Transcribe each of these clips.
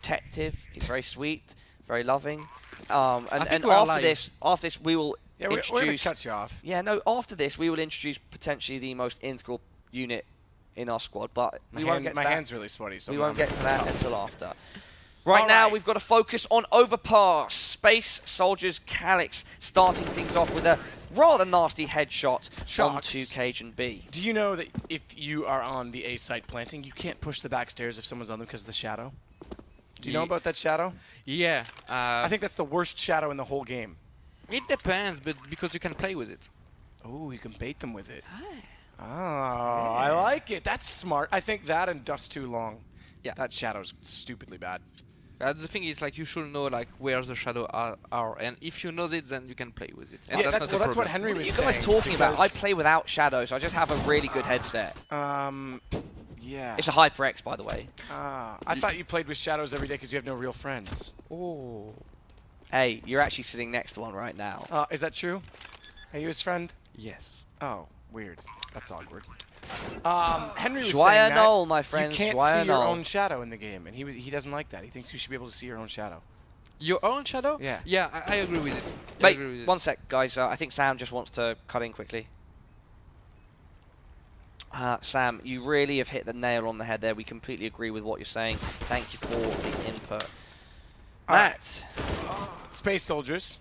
protective. He's very sweet, very loving. And after this, we will introduce. We're gonna cut you off. Yeah, no. After this, we will introduce potentially the most integral unit in our squad, but we won't get to that. My hand's really sweaty, so we won't get to that until after. Right now, we've got to focus on Overpass. Space Soldiers Calyx starting things off with a rather nasty headshot onto cajunb. Do you know that if you are on the A site planting, you can't push the back stairs if someone's on them because of the shadow? Do you know about that shadow? Yeah. I think that's the worst shadow in the whole game. It depends, but because you can play with it. Oh, you can bait them with it. Oh, I like it. That's smart. I think that and Dust Too Long. Yeah. That shadow's stupidly bad. The thing is, like, you should know like where the shadow are, and if you know it, then you can play with it. And Yeah, that's what Henry was saying. What are you guys talking about? I play without shadows. I just have a really good headset. Yeah. It's a HyperX, by the way. I thought you played with shadows every day because you have no real friends. Oh. Hey, you're actually sitting next to one right now. Is that true? Are you his friend? Yes. Oh, weird. That's awkward. Henry was Joyeux saying that Noel, my friends. you can't Joyeux see your Noel. own shadow in the game, and he doesn't like that. He thinks you should be able to see your own shadow. Your own shadow? Yeah. Yeah, I agree with it. Wait, one sec, guys. I think Sam just wants to cut in quickly. Sam, you really have hit the nail on the head there. We completely agree with what you're saying. Thank you for the input. Matt. Space Soldiers,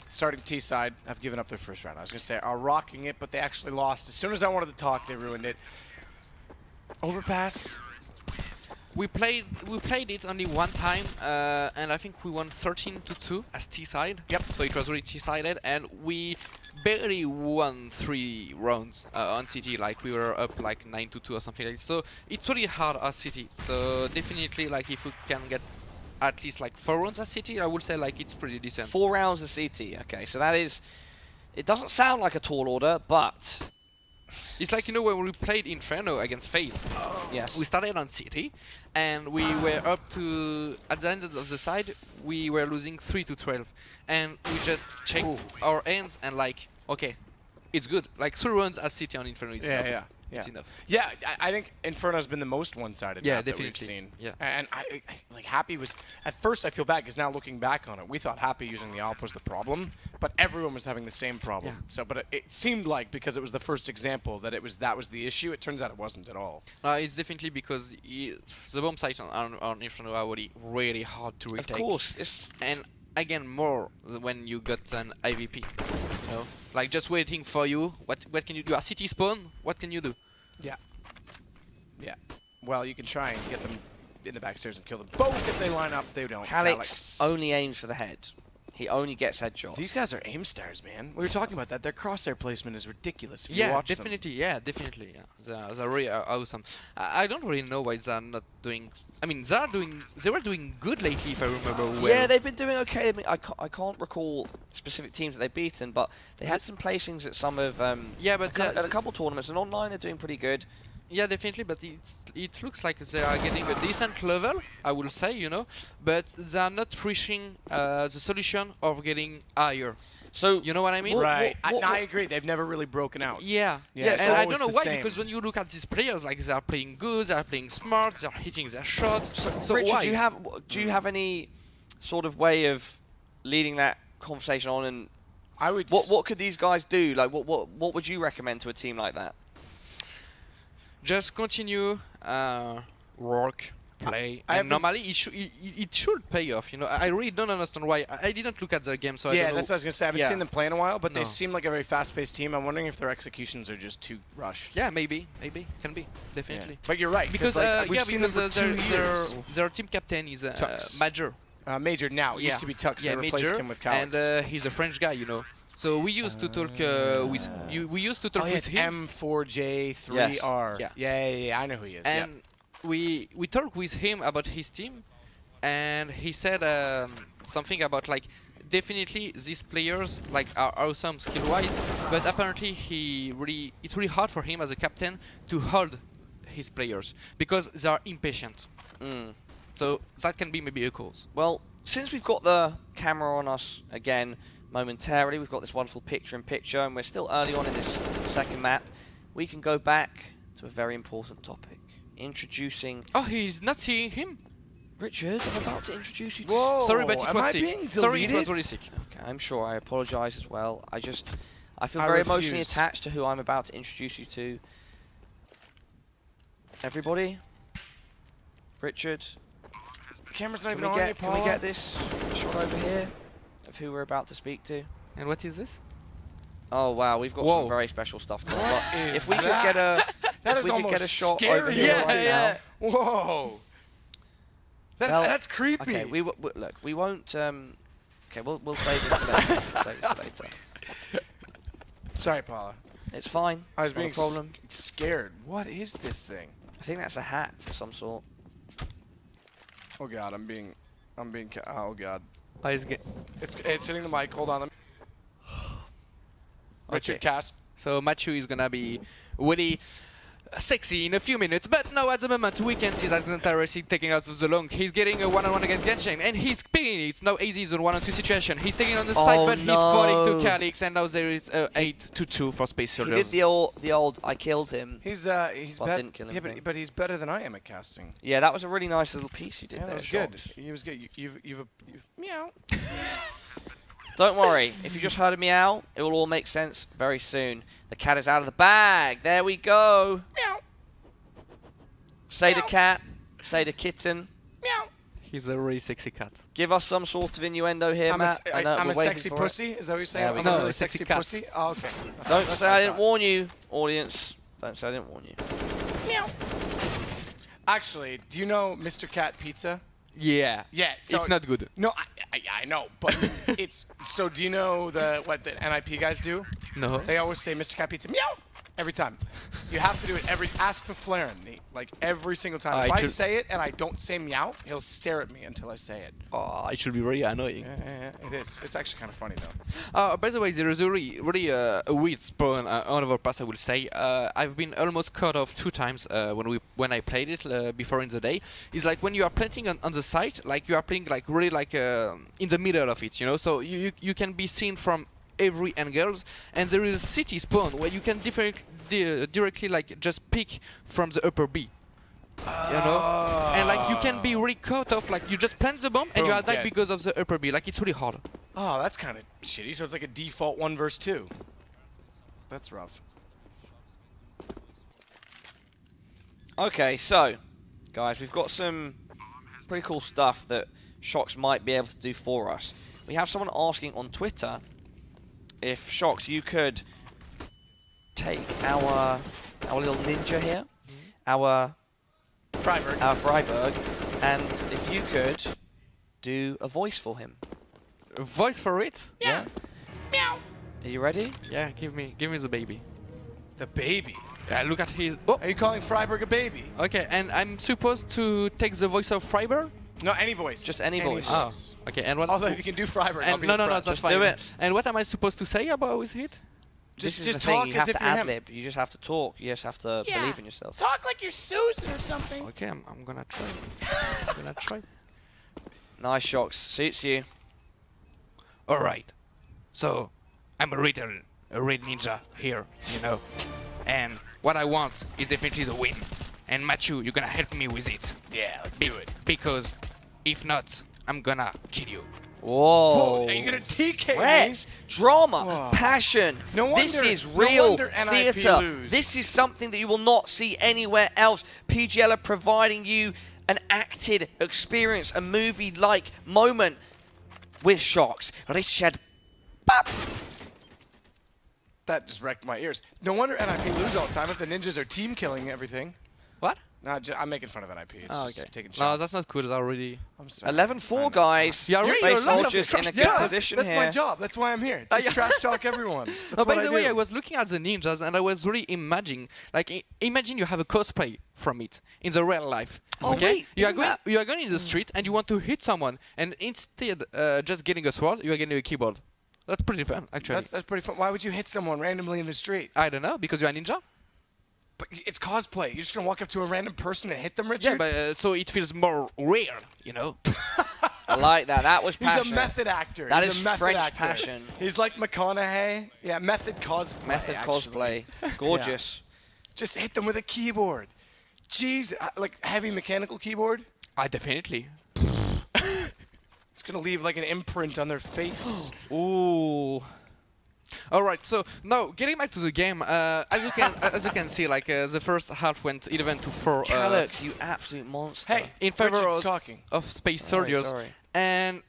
starting T side, have given up their first round. I was going to say are rocking it, but they actually lost. As soon as I wanted to talk, they ruined it. Overpass. We played it only one time, and I think we won 13-2 as T side. Yep. So it was really T sided, and we barely won 3 rounds on City. Like we were up like 9-2 or something like this. So it's really hard as City. So definitely, like if we can get at least like 4 rounds as City, I would say like it's pretty decent. 4 rounds of CT. Okay, so that is. It doesn't sound like a tall order, but. It's like, you know, when we played Inferno against FaZe. Yes. We started on City, and we were up to, at the end of the side, we were losing 3-12. And we just checked our ends and like, okay, it's good. Like 3 runs as City on Inferno is enough. Yeah. It's enough. Yeah, I think Inferno's been the most one-sided map that we've seen. Yeah. And I like Happy was at first I feel bad because now looking back on it, we thought Happy using the AWP was the problem, but everyone was having the same problem. Yeah. So, but it seemed like because it was the first example that that was the issue. It turns out it wasn't at all. It's definitely because the bomb sites on Inferno are really hard to retake. Of course. And again, more when you got an IVP. You know, like just waiting for you. What can you do? A city spawn. What can you do? Yeah. Yeah. Well, you can try and get them in the back stairs and kill them both if they line up. They don't. Calyx only aims for the head. He only gets headshots. These guys are aim stars, man. We were talking about that. Their crosshair placement is ridiculous. If you Yeah, watch definitely. them. Yeah, definitely. Yeah, they're really awesome. I don't really know why they're not doing. I mean, they were doing good lately, if I remember well. Yeah, they've been doing okay. I mean, I can't recall specific teams that they've beaten, but they had some placings at some of yeah, but at a couple tournaments, and online they're doing pretty good. Yeah, definitely, but it looks like they are getting a decent level, I will say, you know, but they are not reaching the solution of getting higher. So you know what I mean? Right. I agree. They've never really broken out. Yeah. Yeah, and I don't always know the why, same. because when you look at these players, like they are playing good, they are playing smart, they are hitting their shots. So Richard, why? do you have any sort of way of leading that conversation on? And I would. What could these guys do? Like, what would you recommend to a team like that? Just continue, work, play, I and normally it should pay off. You know, I really don't understand why. I didn't look at the game, so I don't know. That's what I was gonna say. I haven't seen them play in a while, but No. they seem like a very fast-paced team. I'm wondering if their executions are just too rushed. Yeah, maybe, can be, definitely. Yeah. But you're right Because like, we've seen them for 2 years. their team captain is Major. Major now. It used to be Tux. Yeah, they replaced Major, him with Calyx. and he's a French guy, you know. So we used to talk with we used to talk with him. M4J3R. Yes. Yeah. I know who he is. And we talked with him about his team, and he said something about like definitely these players like are awesome skill-wise, but apparently it's really hard for him as a captain to hold his players because they are impatient. So that can be maybe a cause. Well, since we've got the camera on us again momentarily, we've got this wonderful picture-in-picture, and we're still early on in this second map, we can go back to a very important topic. Introducing... Oh, he's not seeing him? Richard, I'm about to introduce you to... Whoa! Sorry, but it am was I sick. being Sorry, it was deleted? really sick. Okay, I'm sure. I apologise as well. I feel I very emotionally refuse. attached to who I'm about to introduce you to. Everybody? Richard? The camera's not Can even we on get, you, can we Paula. get this shot over here of who we're about to speak to? And what is this? Oh wow, we've got Whoa. some very special stuff going on. What But is if we could that? get a, That if is we could almost get a shot scary. over here right now. Whoa! Well, That's creepy. Okay, look, we won't. Okay, we'll save this for later. We'll save this for later. Sorry, Paula. It's fine. I was It's not being a problem. scared. What is this thing? I think that's a hat of some sort. Oh God, oh God. Oh, it's good. It's hitting the mic. Hold on. Richard Okay. Cast. So Map2 is gonna be really sexy in a few minutes, but now at the moment we can see that XANTARES is taking out of the long. He's getting a one-on-one against Genshin, and he's picking it. Now aizy is on 1-on-2 situation. He's taking on the side, but he's falling to Calyx, and now there is 8-2 for Space He Soldiers. did the old I killed him. He's Well, didn't kill him, yeah, but- but he's better than I am at casting. Yeah, that was a really nice little piece you did Yeah, there. that was good. Shox. He was good. You've meow. Don't worry, if you just heard a meow, it will all make sense very soon. The cat is out of the bag. There we go. Meow. Say the Meow. cat. Say the kitten. Meow. He's a really sexy cat. Give us some sort of innuendo here, Matt. I know I'm we're a waiting sexy for it. pussy. Is that what you're saying? There we I'm go. a No, really sexy sexy cat. pussy. Oh, okay. Don't That's say what I I didn't thought. warn you, audience. Don't say I didn't warn you. Meow. Actually, do you know Mr. Cat Pizza? Yeah. Yeah. So It's not good. No, I know, but it's. So do you know what the NIP guys do? No. They always say Mr. Cat Pizza meow every time. You have to do it ask for Flaren, like every single time. If I say it and I don't say meow, he'll stare at me until I say it. Oh, it should be very annoying. Yeah, it is. It's actually kind of funny though. By the way, there is a really a weird spawn on Overpass, I will say. I've been almost cut off 2 times when I played it before in the day. It's like when you are planting on the site, like you are playing like really like in the middle of it, you know. So you can be seen from every angles, and there is a city spawn where you can directly like just pick from the upper B. You know, and like you can be really cut off, like you just plant the bomb and you Boom, are dead dead. because of the upper B. Like it's really hard. Oh, that's kind of shitty. So it's like a default 1 versus 2. That's rough. Okay, so, guys, we've got some pretty cool stuff that Shox might be able to do for us. We have someone asking on Twitter if, Shox, you could take our little ninja here, our Freiburg, and if you could do a voice for him. A voice for it? Yeah? Meow. Are you ready? Yeah, give me the baby. The baby. Yeah, look at his. Oh, Are you calling Freiburg a baby? okay, and I'm supposed to take the voice of Freiburg? No, any voice. Just any voice. Oh, okay. And what? Although if you can do Freiburg, I'll and be no, impressed. that's Just fine. do it. And what am I supposed to say about with it? This Just is the talk thing, you as have if to you're him. ad-lib. You just have to talk. You just have to Yeah. believe in yourself. Talk like you're Susan or something. Okay, I'm gonna try. I'm gonna try. Nice, Shox. Suits you. All right. So, I'm a real ninja here, you know. And what I want is definitely the win. And Map2, you're gonna help me with it. Yeah, let's do it. Because if not, I'm gonna kill you. Whoa. Whoa, are you gonna TK me? Threat, drama, Whoa. passion. No This wonder- is no real wonder NIP theatre. lose. This is something that you will not see anywhere else. PGL are providing you an acted experience, a movie-like moment with Shox. Richard. Bap. That just wrecked my ears. No wonder NIP lose all the time if the ninjas are team killing everything. What? No, I'm making fun of NIP. It's Oh, just okay. taking shots. No, that's not cool. That's already. I'm sorry. 11-4, guys. Yeah, really, Space a lot of Soldiers in a good Yeah, position that's here. my job. That's why I'm here. Just yeah. trash talk everyone. That's No, what by I the way, do. I was looking at the ninjas and I was really imagining, like, imagine you have a cosplay from it in the real life. Oh, okay? wait, you are isn't going, that- you are going in the street and you want to hit someone, and instead just getting a sword, you are getting a keyboard. That's pretty fun, actually. That's pretty fun. Why would you hit someone randomly in the street? I don't know, because you're a ninja. But it's cosplay. You're just gonna walk up to a random person and hit them, Richard? Yeah, but so it feels more real, you know. I like that. That was He's passion. a method actor. That He's is a method French actor. passion. He's like McConaughey. Yeah, method cosplay. Method actually. cosplay. Gorgeous. Just hit them with a keyboard. Jeez, like heavy mechanical keyboard. Definitely. gonna leave like an imprint on their face. Ooh. All right, so now getting back to the game, as you can see, like the first half went 11-4. Calyx, you absolute monster. Hey, in favor Richard's of Space Soldiers, Sorry. and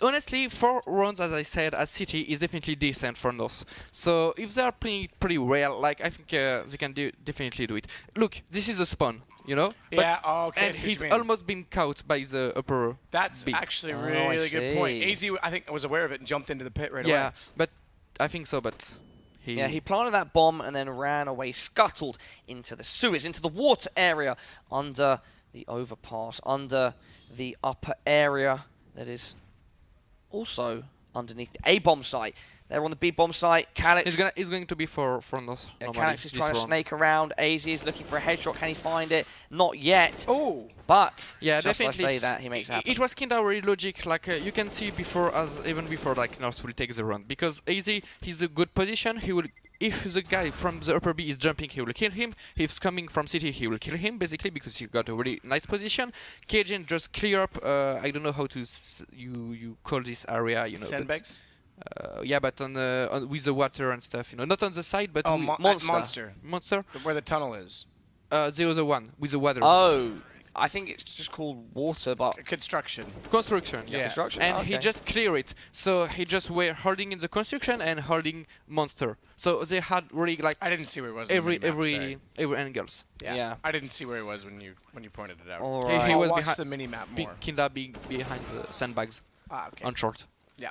honestly, 4 rounds, as I said, as City is definitely decent for North. So if they are playing pretty well, like I think they can definitely do it. Look, this is a spawn, you know. Yeah. Okay. And he's almost been caught by the upper. That's B. actually a Oh, really good point. I aizy, I think, was aware of it and jumped into the pit right away. Yeah, but I think so. But he planted that bomb and then ran away, scuttled into the sewers, into the water area, under the overpass, under the upper area that is also underneath the A-bomb site. They're on the B-bomb site. Calyx he's going to be for North. Yeah, Calyx is trying to snake around. aizy is looking for a headshot. Can he find it? Not yet. Oh. But yeah, just definitely. I say that, he makes it happen. It was kind of very logic. Like you can see before, even before like North will take the round, because aizy, he's a good position. He will. If the guy from the upper B is jumping, he will kill him. If he's coming from City, he will kill him, basically, because he got a really nice position. Cajun just clear up, I don't know how to you call this area, you know. Sandbags? Yeah, but on with the water and stuff, you know. Not on the side, but Monster. Monster? Where the tunnel is. The other one, with the water. Oh, I think it's just called water, but... Construction. Construction, yeah. Construction? And Okay. he just clear it. So he just were holding in the construction and holding monster. So they had really like I didn't see where he was. every sorry. angles. Yeah. I didn't see where he was when you pointed it out. All He right. I'll was watch behi- the mini map more. Kinda being behind the sandbags Okay. on short. Yeah.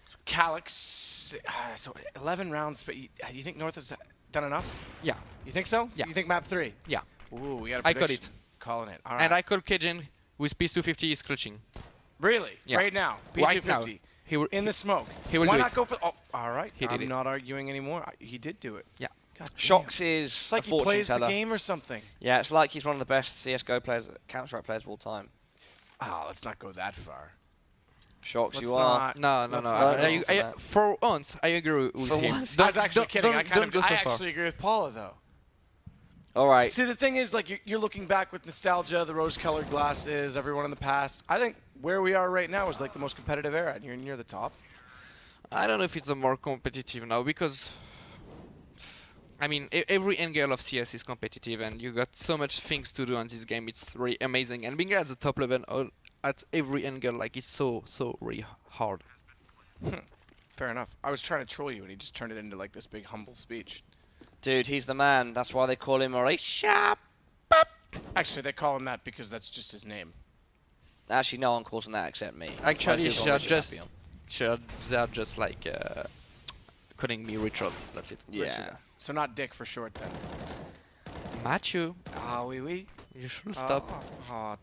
So Calyx, so 11 rounds, but you think North has done enough? Yeah. You think so? Yeah. You think map 3? Yeah. Ooh, we got a I call prediction. it. Calling it. All right. And I call Cajun with piece 250 is clutching. Really? Yeah. Right now? Right now. P250. He will. In the smoke. He will Why do not it. go for... Oh, all right. He did I'm it. not arguing anymore. He did do it. Yeah. God damn. Shocks is It's like a he fortune plays teller. the game or something. Yeah, it's like he's one of the best CSGO players, Counter-Strike players of all time. Oh, let's not go that far. Shocks, Let's you are. not. No. Let's not I, listen to I, that. for once, I agree with For him. once? I was actually kidding. I Don't go so far. actually agree with Paula, though. All right. See, the thing is, like, you're looking back with nostalgia, the rose-colored glasses, everyone in the past. I think where we are right now is, like, the most competitive era, and you're near the top. I don't know if it's a more competitive now, because I mean every angle of CS is competitive, and you got so much things to do on this game. It's really amazing, and being at the top level at every angle, like it's so really hard. Fair enough. I was trying to troll you, and he just turned it into, like, this big humble speech. Dude, he's the man. That's why they call him Maurice. Actually, they call him that because that's just his name. Actually, no one calls him that except me. Actually, Most people they're call me just Champion. they're just like calling me Richard. That's it. Yeah. So not Dick for short, then. Matthew, Ah, oui. you should stop. Oh,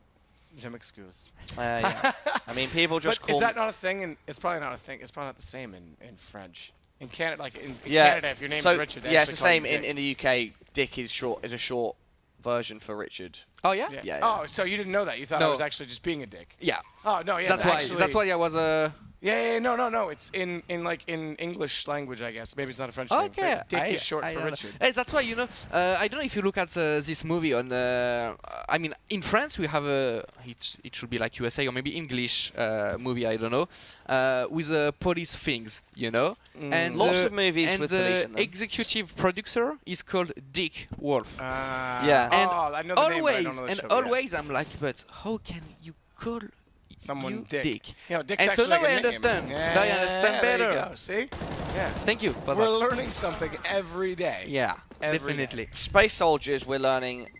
je m'excuse. Yeah. I mean, people just But call is that me... not a thing? And it's probably not a thing. It's probably not the same in French. In Canada, like in Yeah. Canada, if your name's So, Richard, they yeah, it's actually the call you same in, Dick. in the UK. Dick is a short version for Richard. Oh yeah? Yeah. Yeah, yeah. Oh, so you didn't know that? You thought I No. was actually just being a dick? Yeah. Oh no, yeah. That's why. Actually, That's why I was Yeah, no. It's in English language, I guess. Maybe it's not a French thing. Okay, But Dick is short I for don't know. Richard. Hey, that's why, you know, I don't know if you look at this movie on, I mean, in France we have it should be like USA or maybe English movie, I don't know, with police things, you know. And Lots the- of movies and with the police in them. executive producer is called Dick Wolf. Yeah. And Oh, I know the name, but I don't know the show. Yeah. always I'm like, but how can you call Someone you Dick. You know, Dick's And so actually now like I a nickname. understand. Yeah, Now I understand there you better. go. See? Yeah. Thank you for We're that. learning something every day. Yeah, Every day. definitely. Space Soldiers, we're learning,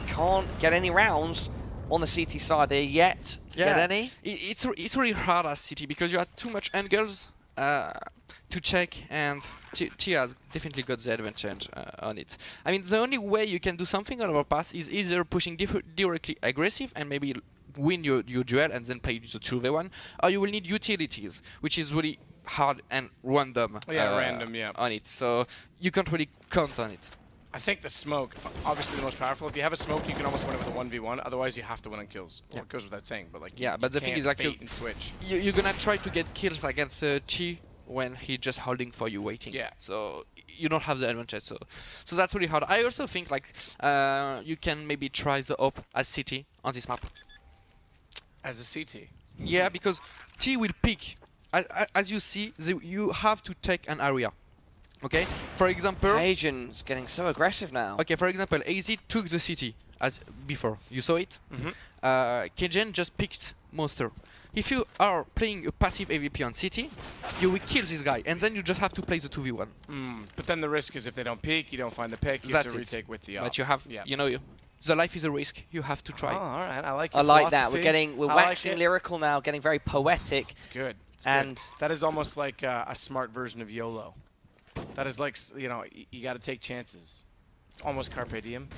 can't get any rounds on the CT side there yet. To get any? It's really hard as City because you have too much angles to check, and Tia has definitely got the advantage on it. I mean, the only way you can do something on overpass is either pushing directly aggressive and maybe win your duel and then play the 2v1, or you will need utilities, which is really hard and random. Yeah, random, yeah. On it, so you can't really count on it. I think the smoke, obviously the most powerful. If you have a smoke, you can almost win it with a 1v1. Otherwise, you have to win on kills. Well, Yeah. it goes without saying, but like Yeah, you but the thing can't is, like, bait and switch. You're gonna try to get kills against Chi when he's just holding for you, waiting. Yeah. So you don't have the advantage. So that's really hard. I also think like you can maybe try the op as City on this map. As a CT. Yeah, because T will pick. As you see, you have to take an area. Okay? For example... Cajun's getting so aggressive now. Okay, for example, aizy took the city as before. You saw it? Cajun just picked monster. If you are playing a passive AVP on city, you will kill this guy, and then you just have to play the 2v1. But then the risk is if they don't peek, you don't find the pick, you have to retake with the... But you have, you know, the life is a risk. You have to try. Oh, all right. I like I your like that. philosophy. We're waxing lyrical now, getting very poetic. It's good. And that is almost like a smart version of YOLO. That is like, you know, you got to take chances. It's almost carpe diem.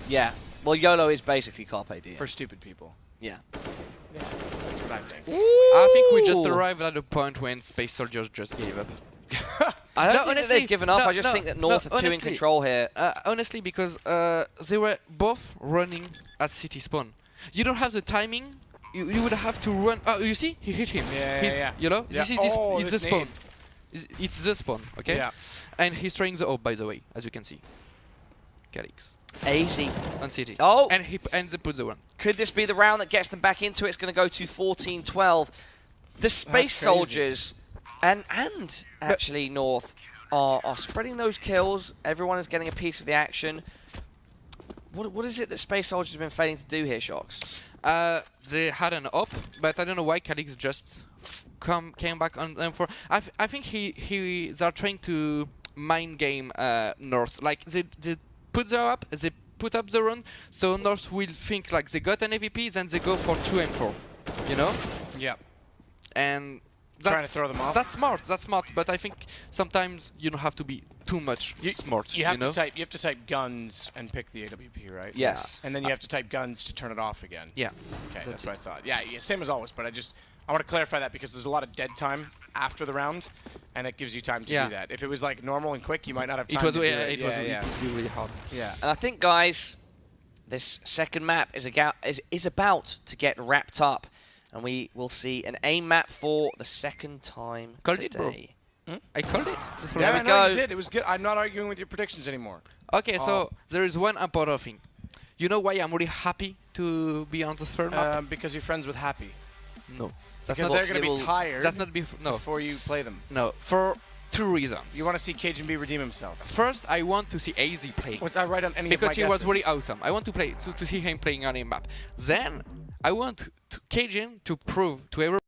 Yeah. Well, YOLO is basically carpe diem. For stupid people. Yeah. Yeah, that's what I think. I think we just arrived at a point when Space Soldiers just gave up. I don't think that they've given up. I just think that North are too in control here. Honestly, because they were both running at city spawn. You don't have the timing. You would have to run. Oh, you see? He hit him. Yeah. You know? Yeah. This is it's the spawn. It's the spawn, okay? Yeah. And he's trying the AWP, by the way, as you can see. Calyx. aizy on city. Oh! And they put the one. Could this be the round that gets them back into it? It's going to go to 14-12. The Space Soldiers and actually North are spreading those kills. Everyone is getting a piece of the action. What is it that Space Soldiers have been failing to do here, Shocks? They had an up, but I don't know why Calyx just came back on them for. I think they're trying to mind game North. Like they put the up, they put up the run, so North will think like they got an AVP, then they go for 2 and 4. You know? Yeah. And trying to throw them off. That's smart. But I think sometimes you don't have to be too much smart. You have know? to type guns and pick the AWP, right? Yes. And then you have to type guns to turn it off again. Yeah. Okay, that's what I thought. Yeah, same as always. But I want to clarify that because there's a lot of dead time after the round, and it gives you time to do that. If it was like normal and quick, you might not have time to do it. It was really hard. Yeah. And I think, guys, this second map is about to get wrapped up. And we will see an aim map for the second time Called today. it, bro. I called it. There we I know go. you did. It was good. I'm not arguing with your predictions anymore. Okay, so there is one important thing. You know why I'm really happy to be on the third map? Because you're friends with Happy. No. Because they're going to be tired That's not before you play them. No, for 2 reasons. You want to see cajunb redeem himself. First, I want to see aizy play. Was I right on any because of my he was guesses? really awesome. I want to see him playing on a map. Then, I want Cajun to prove to everyone